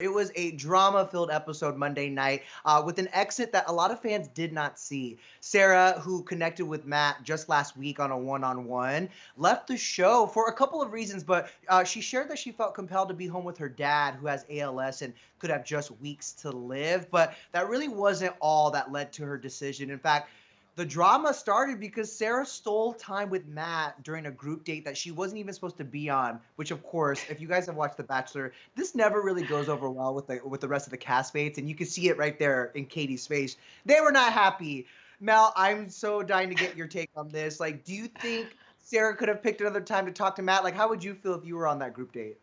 It was a drama-filled episode Monday night with an exit that a lot of fans did not see. Sarah, who connected with Matt just last week on a one-on-one, left the show for a couple of reasons, but she shared that she felt compelled to be home with her dad, who has ALS and could have just weeks to live. But that really wasn't all that led to her decision. In fact, the drama started because Sarah stole time with Matt during a group date that she wasn't even supposed to be on. Which, of course, if you guys have watched The Bachelor, this never really goes over well with the rest of the castmates, and you can see it right there in Katie's face. They were not happy. Mel, I'm so dying to get your take on this. Like, do you think Sarah could have picked another time to talk to Matt? Like, how would you feel if you were on that group date?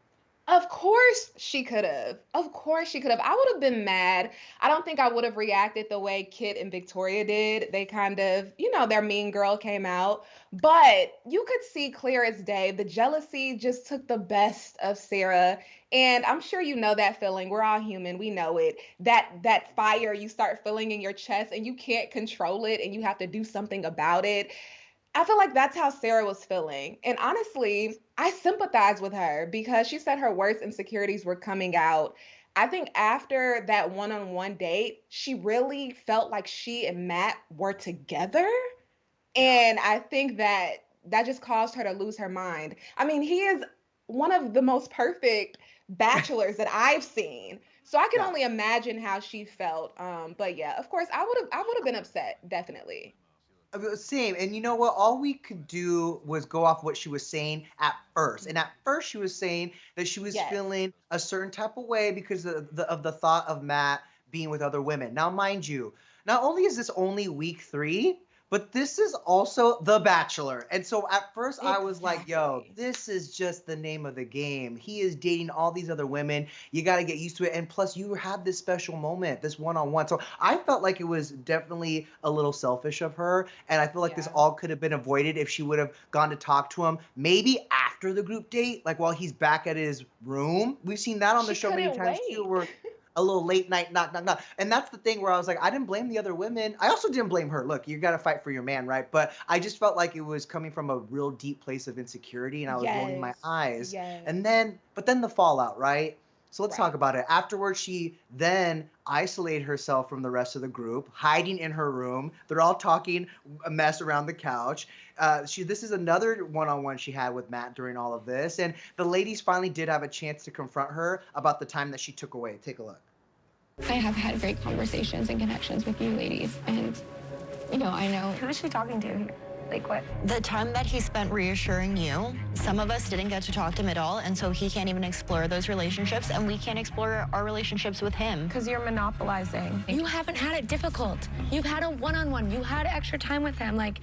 Of course she could have. Of course she could have. I would have been mad. I don't think I would have reacted the way Kit and Victoria did. They kind of, their mean girl came out. But you could see clear as day the jealousy just took the best of Sarah. And I'm sure you know that feeling. We're all human. We know it. That fire you start feeling in your chest and you can't control it and you have to do something about it. I feel like that's how Sarah was feeling. And honestly, I sympathize with her because she said her worst insecurities were coming out. I think after that one on one date, she really felt like she and Matt were together. Yeah. And I think that just caused her to lose her mind. I mean, he is one of the most perfect bachelors that I've seen. So I can Yeah. only imagine how she felt. But yeah, of course, I would have been upset, definitely. Same. And you know what? All we could do was go off what she was saying at first. And at first, she was saying that she was Yes. feeling a certain type of way because of the thought of Matt being with other women. Now, mind you, not only is this only week three, but this is also The Bachelor. And so at first, I was like, yo, Exactly. this is just the name of the game. He is dating all these other women. You got to get used to it. And plus, you had this special moment, this one on one. So I felt like it was definitely a little selfish of her. And I feel like this Yeah. all could have been avoided if she would have gone to talk to him, maybe after the group date, like while he's back at his room. We've seen that on the She show many couldn't times too, wait. where a little late night knock, knock, knock. And that's the thing where I was like, I didn't blame the other women. I also didn't blame her. Look, you got to fight for your man, right? But I just felt like it was coming from a real deep place of insecurity and I was rolling my Yes. eyes. Yes. But then the fallout, right? So let's talk Right. about it. Afterwards, she then isolated herself from the rest of the group, hiding in her room. They're all talking a mess around the couch. This is another one-on-one she had with Matt during all of this, and the ladies finally did have a chance to confront her about the time that she took away. Take a look. I have had great conversations and connections with you ladies, and I know. Who is she talking to here? Like what? The time that he spent reassuring you, some of us didn't get to talk to him at all, and so he can't even explore those relationships, and we can't explore our relationships with him. Because you're monopolizing. You haven't had it difficult. You've had a one-on-one. You had extra time with him. Like,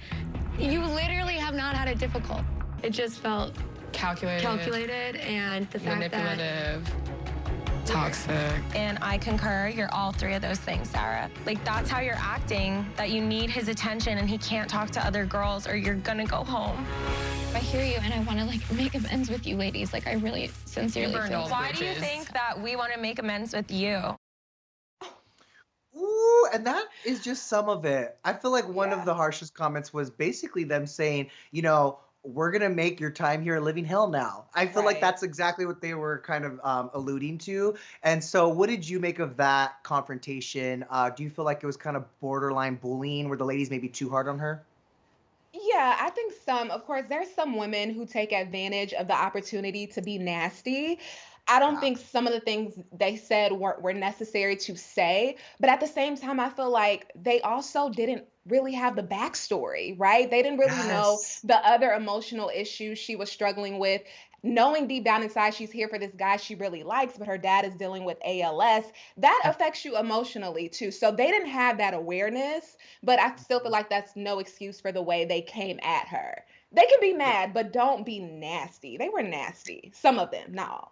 you literally have not had it difficult. It just felt calculated, and the fact that manipulative, toxic. And I concur, you're all three of those things, Sarah. Like, that's how you're acting, that you need his attention and he can't talk to other girls or you're gonna go home. I hear you, and I want to make amends with you ladies. Like, I really sincerely burned feel. all the Why do you bridges. think that we want to make amends with you? Ooh, and that is just some of it. I feel like one of Yeah. the harshest comments was basically them saying, we're gonna make your time here a living hell now. I feel like Right. that's exactly what they were kind of alluding to. And so, what did you make of that confrontation? Do you feel like it was kind of borderline bullying? Were the ladies maybe too hard on her? Yeah, I think of course, there's some women who take advantage of the opportunity to be nasty. I don't Yeah. think some of the things they said were necessary to say, but at the same time, I feel like they also didn't really have the backstory, right? They didn't really know Yes. the other emotional issues she was struggling with. Knowing deep down inside she's here for this guy she really likes, but her dad is dealing with ALS, that affects you emotionally too. So they didn't have that awareness, but I still feel like that's no excuse for the way they came at her. They can be mad, but don't be nasty. They were nasty. Some of them, not all.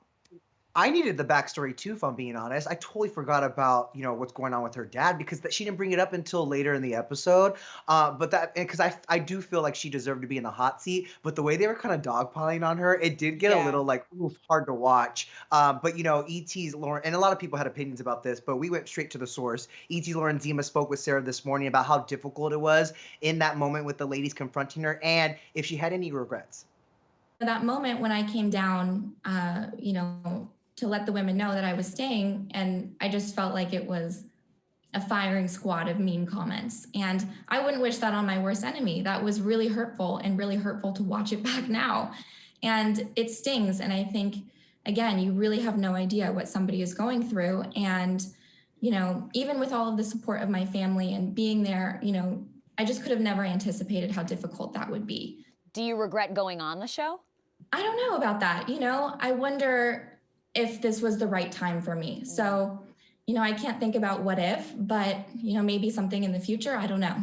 I needed the backstory too, if I'm being honest. I totally forgot about what's going on with her dad because she didn't bring it up until later in the episode. But that because I do feel like she deserved to be in the hot seat. But the way they were kind of dogpiling on her, it did get a Yeah. little like oof, hard to watch. But ET's Lauren and a lot of people had opinions about this, but we went straight to the source. ET's Lauren Zima spoke with Sarah this morning about how difficult it was in that moment with the ladies confronting her and if she had any regrets. That moment when I came down, to let the women know that I was staying, and I just felt like it was a firing squad of mean comments. And I wouldn't wish that on my worst enemy. That was really hurtful, and really hurtful to watch it back now. And it stings. And I think, again, you really have no idea what somebody is going through. And, even with all of the support of my family and being there, I just could have never anticipated how difficult that would be. Do you regret going on the show? I don't know about that. I wonder if this was the right time for me. So, I can't think about what if, but, maybe something in the future, I don't know.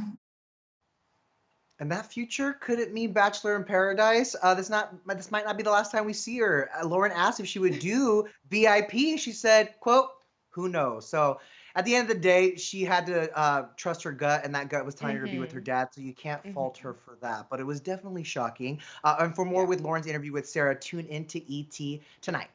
And that future, could it mean Bachelor in Paradise? This might not be the last time we see her. Lauren asked if she would do VIP. She said, quote, "Who knows?" So at the end of the day, she had to trust her gut, and that gut was telling her to be with her dad. So you can't fault her for that. But it was definitely shocking. And for more with Lauren's interview with Sarah, tune into ET tonight.